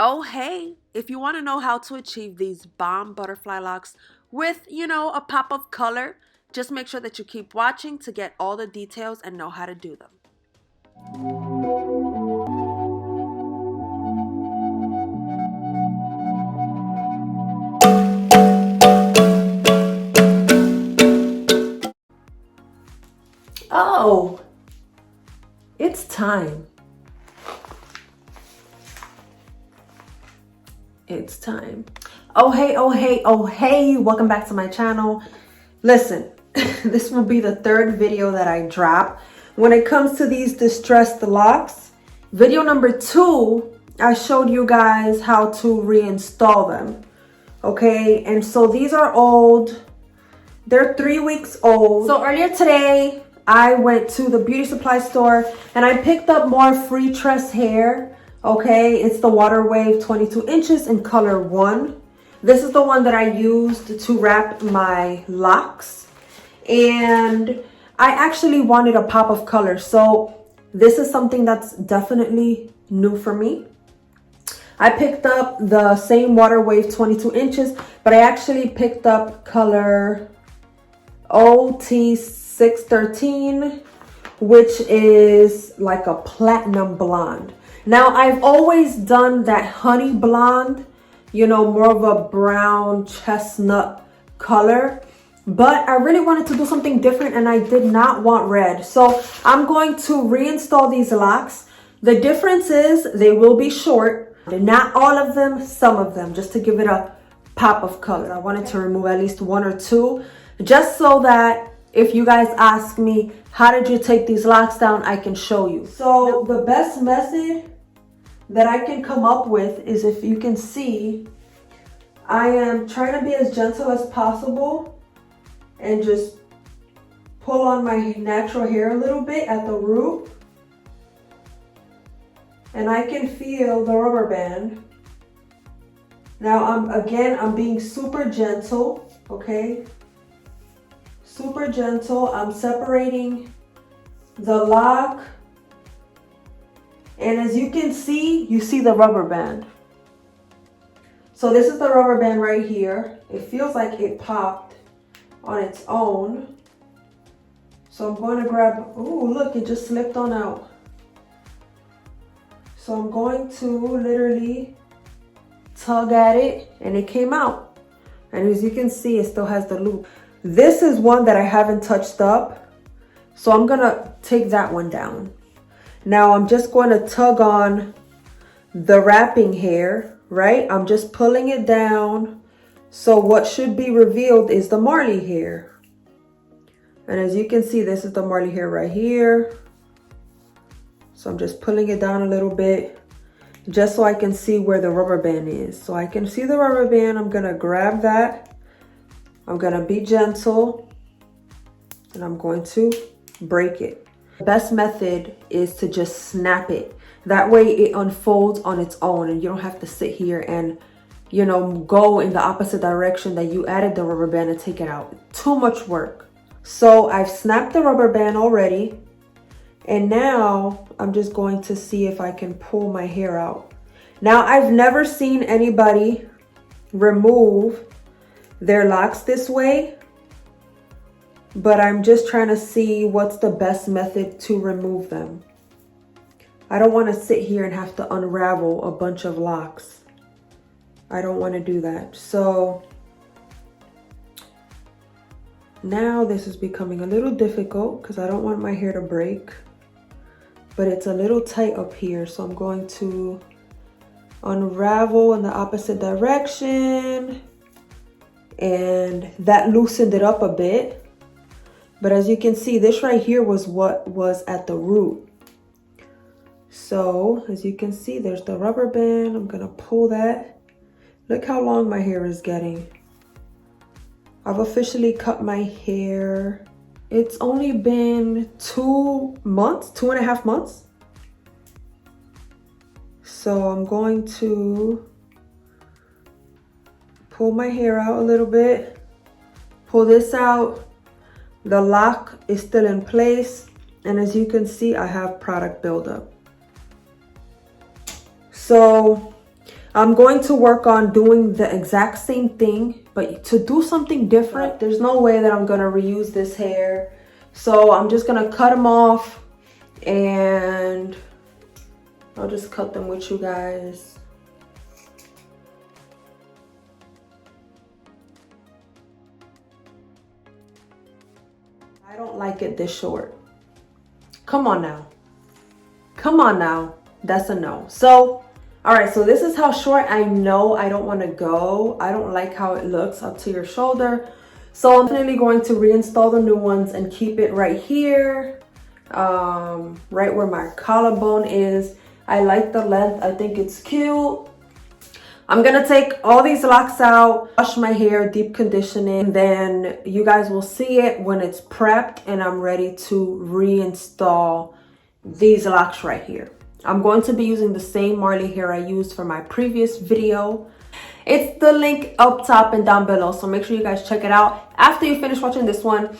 Oh, hey, if you want to know how to achieve these bomb butterfly locks with, a pop of color, just make sure that you keep watching to get all the details and know how to do them. Oh, it's time. It's time. Oh, hey, oh, hey, oh, hey. Welcome back to my channel. Listen, this will be the third video that I drop. When it comes to these distressed locks, video number 2, I showed you guys how to reinstall them. Okay, and so these are old. They're 3 weeks old. So earlier today, I went to the beauty supply store and I picked up more free tress hair. Okay, it's the Water Wave 22 inches in color 1. This is the one that I used to wrap my locks. And I actually wanted a pop of color. So this is something that's definitely new for me. I picked up the same Water Wave 22 inches, but I actually picked up color OT613, which is like a platinum blonde. Now, I've always done that honey blonde, more of a brown chestnut color, but I really wanted to do something different and I did not want red. So I'm going to reinstall these locks. The difference is they will be short, not all of them, some of them, just to give it a pop of color. I wanted to remove at least 1 or 2, just so that if you guys ask me, how did you take these locks down, I can show you. So the best method that I can come up with is, if you can see, I am trying to be as gentle as possible and just pull on my natural hair a little bit at the root. And I can feel the rubber band. Now I'm being super gentle, okay? Super gentle. I'm separating the lock. And as you can see, you see the rubber band. So this is the rubber band right here. It feels like it popped on its own. So I'm going to grab, oh, look, it just slipped on out. So I'm going to literally tug at it and it came out. And as you can see, it still has the loop. This is one that I haven't touched up. So I'm going to take that one down. Now I'm just going to tug on the wrapping hair, right? I'm just pulling it down. So what should be revealed is the Marley hair. And as you can see, this is the Marley hair right here. So I'm just pulling it down a little bit just so I can see where the rubber band is. So I can see the rubber band. I'm going to grab that. I'm going to be gentle and I'm going to break it. The best method is to just snap it. That way it unfolds on its own and you don't have to sit here and, go in the opposite direction that you added the rubber band and take it out. Too much work. So I've snapped the rubber band already. And now I'm just going to see if I can pull my hair out. Now, I've never seen anybody remove their locks this way, but I'm just trying to see what's the best method to remove them. I don't want to sit here and have to unravel a bunch of locks. I don't want to do that. So now this is becoming a little difficult because I don't want my hair to break. But it's a little tight up here, so I'm going to unravel in the opposite direction, and that loosened it up a bit. But as you can see, this right here was what was at the root. So as you can see, there's the rubber band. I'm gonna pull that. Look how long my hair is getting. I've officially cut my hair. It's only been 2 months, 2.5 months. So I'm going to pull my hair out a little bit, pull this out. The lock is still in place. And as you can see, I have product buildup. So I'm going to work on doing the exact same thing, but to do something different. There's no way that I'm going to reuse this hair. So I'm just going to cut them off and I'll just cut them with you guys. I don't like it this short. Come on now. Come on now. That's a no. So, all right, so this is how short I know I don't want to go. I don't like how it looks up to your shoulder. So I'm definitely going to reinstall the new ones and keep it right here, right where my collarbone is. I like the length. I think it's cute. I'm gonna take all these locks out, wash my hair, deep conditioning, then you guys will see it when it's prepped and I'm ready to reinstall these locks right here. I'm going to be using the same Marley hair I used for my previous video. It's the link up top and down below, so make sure you guys check it out after you finish watching this one.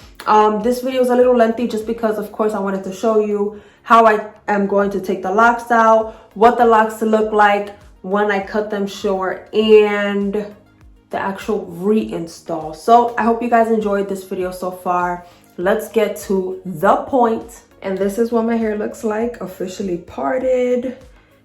This video is a little lengthy just because, of course, I wanted to show you how I am going to take the locks out, what the locks look like when I cut them short, and the actual reinstall. So I hope you guys enjoyed this video so far. Let's get to the point. And this is what my hair looks like, officially parted.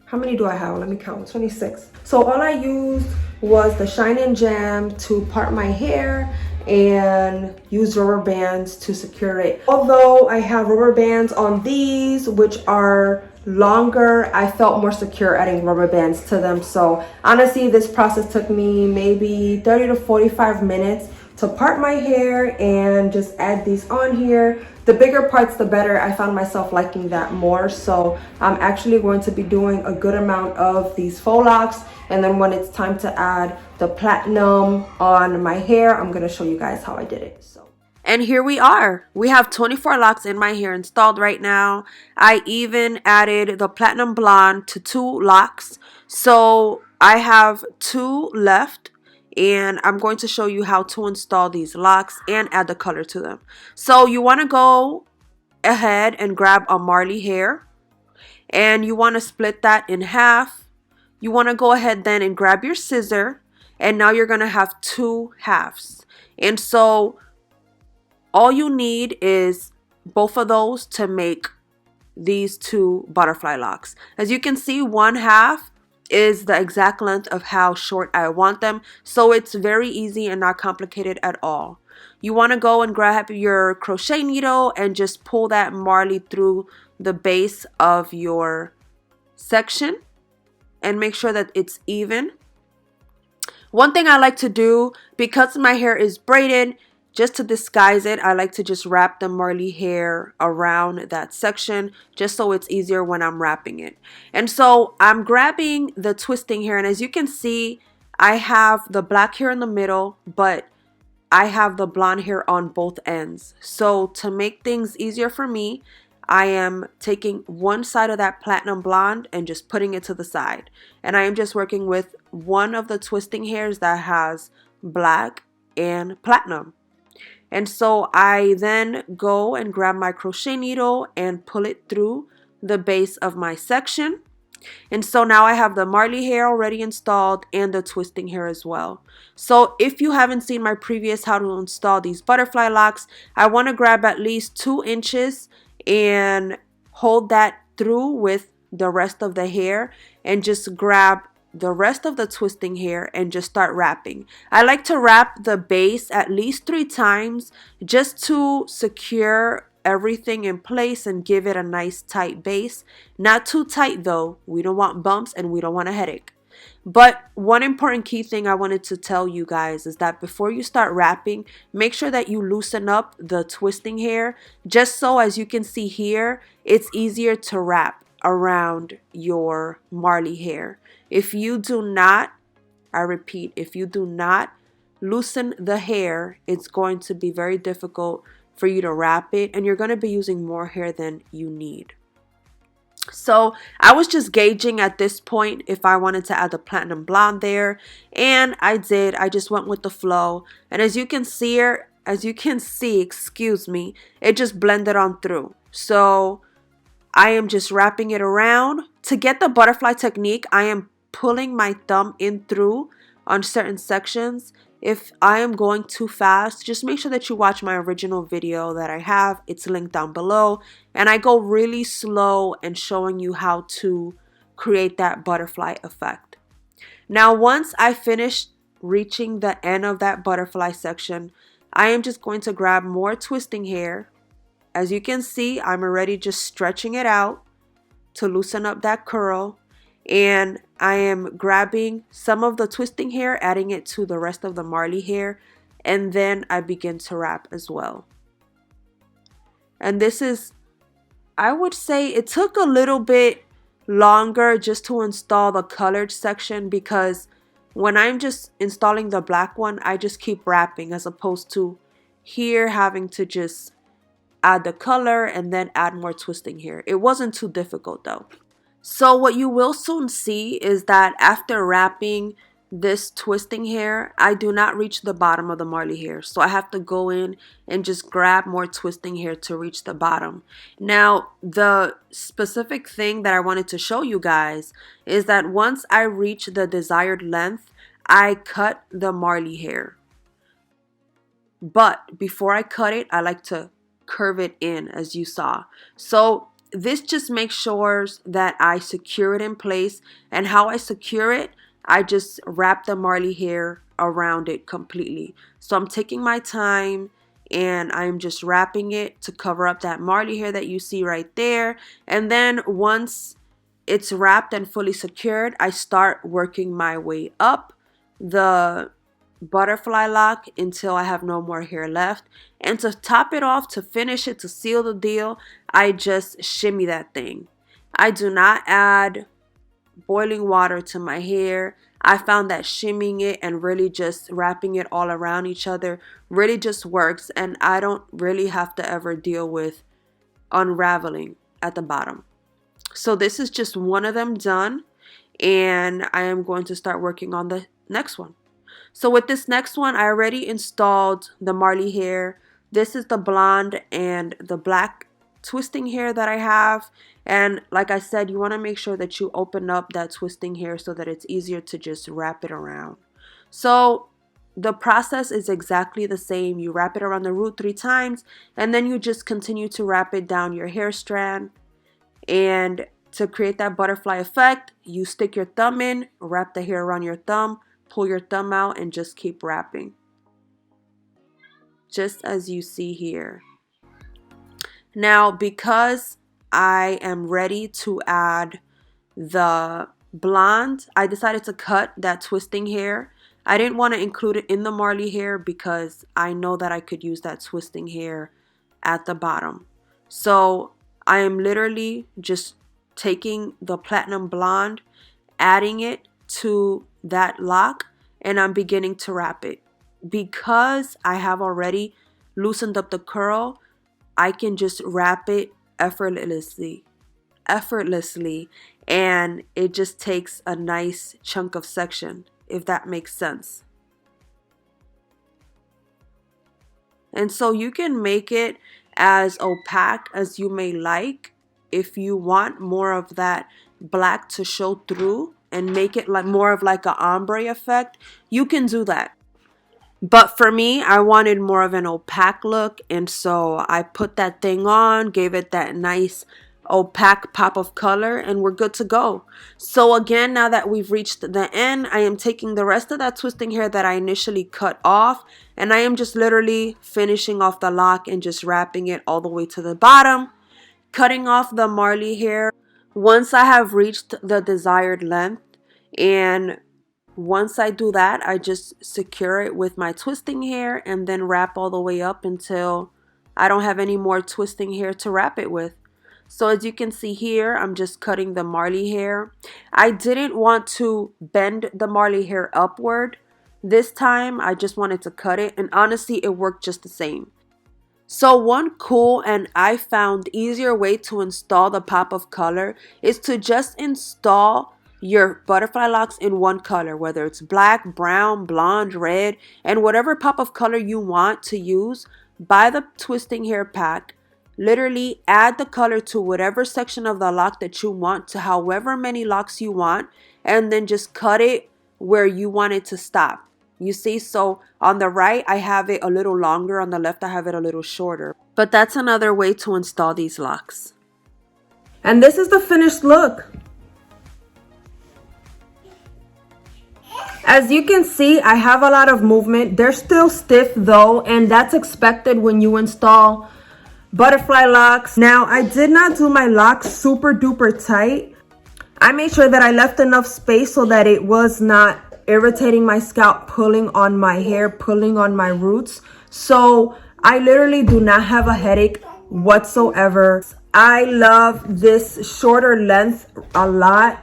How many do I have? Let me count. 26. So all I used was the Shine and Jam to part my hair and use rubber bands to secure it. Although I have rubber bands on these, which are longer, I felt more secure adding rubber bands to them. So honestly, this process took me maybe 30 to 45 minutes to part my hair and just add these on here. The bigger parts, the better. I found myself liking that more. So I'm actually going to be doing a good amount of these faux locks. And then when it's time to add the platinum on my hair, I'm going to show you guys how I did it. So. And here we are. We have 24 locks in my hair installed right now. I even added the platinum blonde to 2 locks. So I have 2 left. And I'm going to show you how to install these locks and add the color to them. So you want to go ahead and grab a Marley hair. And you want to split that in half. You want to go ahead then and grab your scissor. And now you're going to have 2 halves. And so all you need is both of those to make these 2 butterfly locks. As you can see, 1 half is the exact length of how short I want them. So it's very easy and not complicated at all. You want to go and grab your crochet needle and just pull that Marley through the base of your section and make sure that it's even. One thing I like to do, because my hair is braided, just to disguise it, I like to just wrap the Marley hair around that section just so it's easier when I'm wrapping it. And so I'm grabbing the twisting hair, and as you can see, I have the black hair in the middle, but I have the blonde hair on both ends. So to make things easier for me, I am taking one side of that platinum blonde and just putting it to the side. And I am just working with one of the twisting hairs that has black and platinum. And so I then go and grab my crochet needle and pull it through the base of my section. And so now I have the Marley hair already installed and the twisting hair as well. So if you haven't seen my previous how to install these butterfly locks, I want to grab at least 2 inches and hold that through with the rest of the hair and just grab the rest of the twisting hair and just start wrapping. I like to wrap the base at least 3 times just to secure everything in place and give it a nice tight base. Not too tight though. We don't want bumps and we don't want a headache. But one important key thing I wanted to tell you guys is that before you start wrapping, make sure that you loosen up the twisting hair just so, as you can see here, it's easier to wrap around your Marley hair. If you do not, I repeat, if you do not loosen the hair, it's going to be very difficult for you to wrap it, and you're going to be using more hair than you need. So I was just gauging at this point if I wanted to add the platinum blonde there, and I did. I just went with the flow, and as you can see, it just blended on through. So I am just wrapping it around. To get the butterfly technique, I am pulling my thumb in through on certain sections. If I am going too fast, just make sure that you watch my original video that I have. It's linked down below. And I go really slow and showing you how to create that butterfly effect. Now, once I finish reaching the end of that butterfly section, I am just going to grab more twisting hair. As you can see, I'm already just stretching it out to loosen up that curl. And I am grabbing some of the twisting hair, adding it to the rest of the Marley hair. And then I begin to wrap as well. And this is, I would say it took a little bit longer just to install the colored section, because when I'm just installing the black one, I just keep wrapping, as opposed to here having to just add the color and then add more twisting hair. It wasn't too difficult though. So what you will soon see is that after wrapping this twisting hair, I do not reach the bottom of the Marley hair. So I have to go in and just grab more twisting hair to reach the bottom. Now, the specific thing that I wanted to show you guys is that once I reach the desired length, I cut the Marley hair. But before I cut it, I like to curve it in, as you saw. So this just makes sure that I secure it in place. And how I secure it, I just wrap the Marley hair around it completely. So I'm taking my time and I'm just wrapping it to cover up that Marley hair that you see right there. And then once it's wrapped and fully secured, I start working my way up the butterfly lock until I have no more hair left. And to top it off, to finish it, to seal the deal, I just shimmy that thing. I do not add boiling water to my hair. I found that shimmying it and really just wrapping it all around each other really just works, and I don't really have to ever deal with unraveling at the bottom. So this is just one of them done, and I am going to start working on the next one. So with this next one, I already installed the Marley hair. This is the blonde and the black twisting hair that I have. And like I said, you want to make sure that you open up that twisting hair so that it's easier to just wrap it around. So the process is exactly the same. You wrap it around the root 3 times, and then you just continue to wrap it down your hair strand. And to create that butterfly effect, you stick your thumb in, wrap the hair around your thumb, pull your thumb out, and just keep wrapping. Just as you see here. Now, because I am ready to add the blonde, I decided to cut that twisting hair. I didn't want to include it in the Marley hair because I know that I could use that twisting hair at the bottom. So I am literally just taking the platinum blonde, adding it to that lock, and I'm beginning to wrap it. Because I have already loosened up the curl, I can just wrap it effortlessly, and it just takes a nice chunk of section, if that makes sense. And so you can make it as opaque as you may like. If you want more of that black to show through and make it like more of like an ombre effect, you can do that. But for me, I wanted more of an opaque look, and so I put that thing on, gave it that nice opaque pop of color, and we're good to go. So again, now that we've reached the end, I am taking the rest of that twisting hair that I initially cut off, and I am just literally finishing off the lock and just wrapping it all the way to the bottom, cutting off the Marley hair once I have reached the desired length. And once I do that, I just secure it with my twisting hair and then wrap all the way up until I don't have any more twisting hair to wrap it with. So as you can see here, I'm just cutting the Marley hair. I didn't want to bend the Marley hair upward this time. I just wanted to cut it, and honestly, it worked just the same. So one cool and I found easier way to install the pop of color is to just install your butterfly locks in one color, whether it's black, brown, blonde, red, and whatever pop of color you want to use. Buy the twisting hair pack, literally add the color to whatever section of the lock that you want, to however many locks you want, and then just cut it where you want it to stop. You see, so on the right I have it a little longer, on the left I have it a little shorter. But that's another way to install these locks. And this is the finished look. As you can see, I have a lot of movement. They're still stiff though, and that's expected when you install butterfly locks. Now, I did not do my locks super duper tight. I made sure that I left enough space so that it was not irritating my scalp, pulling on my hair, pulling on my roots. So I literally do not have a headache whatsoever. I love this shorter length a lot.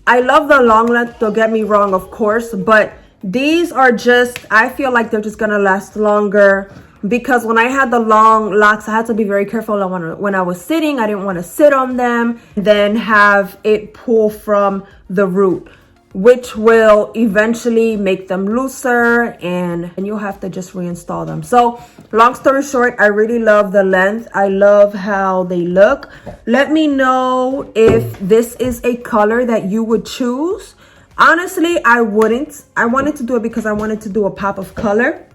I love the long length, don't get me wrong, of course, but these are just, I feel like they're just gonna last longer, because when I had the long locks, I had to be very careful when I was sitting. I didn't want to sit on them, then have it pull from the root, which will eventually make them looser, and you'll have to just reinstall them. So long story short, I really love the length. I love how they look. Let me know if this is a color that you would choose. Honestly, I wouldn't. I wanted to do it because I wanted to do a pop of color.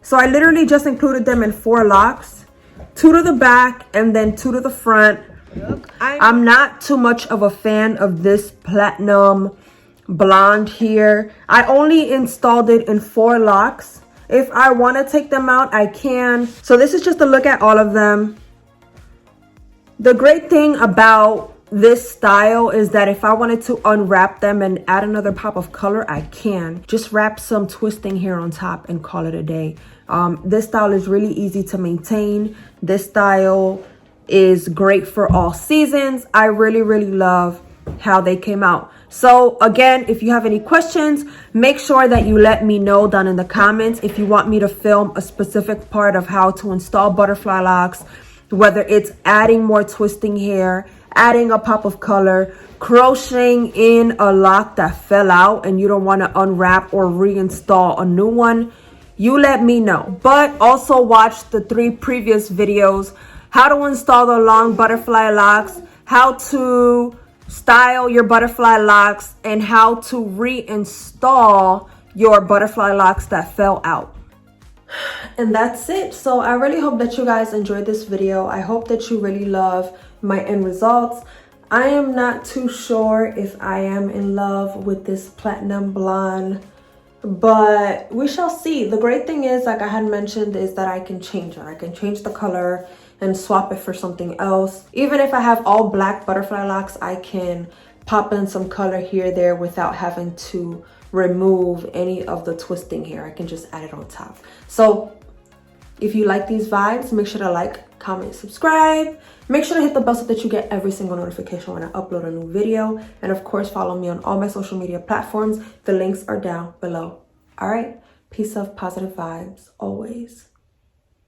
So I literally just included them in 4 locks, 2 to the back and then 2 to the front. I'm not too much of a fan of this platinum blonde here. I only installed it in 4 locks. If I want to take them out, I can. So this is just a look at all of them. The great thing about this style is that if I wanted to unwrap them and add another pop of color, I can. Just wrap some twisting hair on top and call it a day. This style is really easy to maintain. This style is great for all seasons. I really, really love how they came out. So again, if you have any questions, make sure that you let me know down in the comments if you want me to film a specific part of how to install butterfly locks, whether it's adding more twisting hair, adding a pop of color, crocheting in a lock that fell out and you don't want to unwrap or reinstall a new one. You let me know. But also watch the 3 previous videos: how to install the long butterfly locks, how to style your butterfly locks, and how to reinstall your butterfly locks that fell out. And that's it. So I really hope that you guys enjoyed this video. I hope that you really love my end results. I am not too sure if I am in love with this platinum blonde, but we shall see. The great thing is, like I had mentioned, is that I can change it. I can change the color and swap it for something else. Even if I have all black butterfly locks, I can pop in some color here, there, without having to remove any of the twisting hair. I can just add it on top. So if you like these vibes, make sure to like, comment, subscribe. Make sure to hit the bell so that you get every single notification when I upload a new video. And of course, follow me on all my social media platforms. The links are down below. All right, peace, of positive vibes always.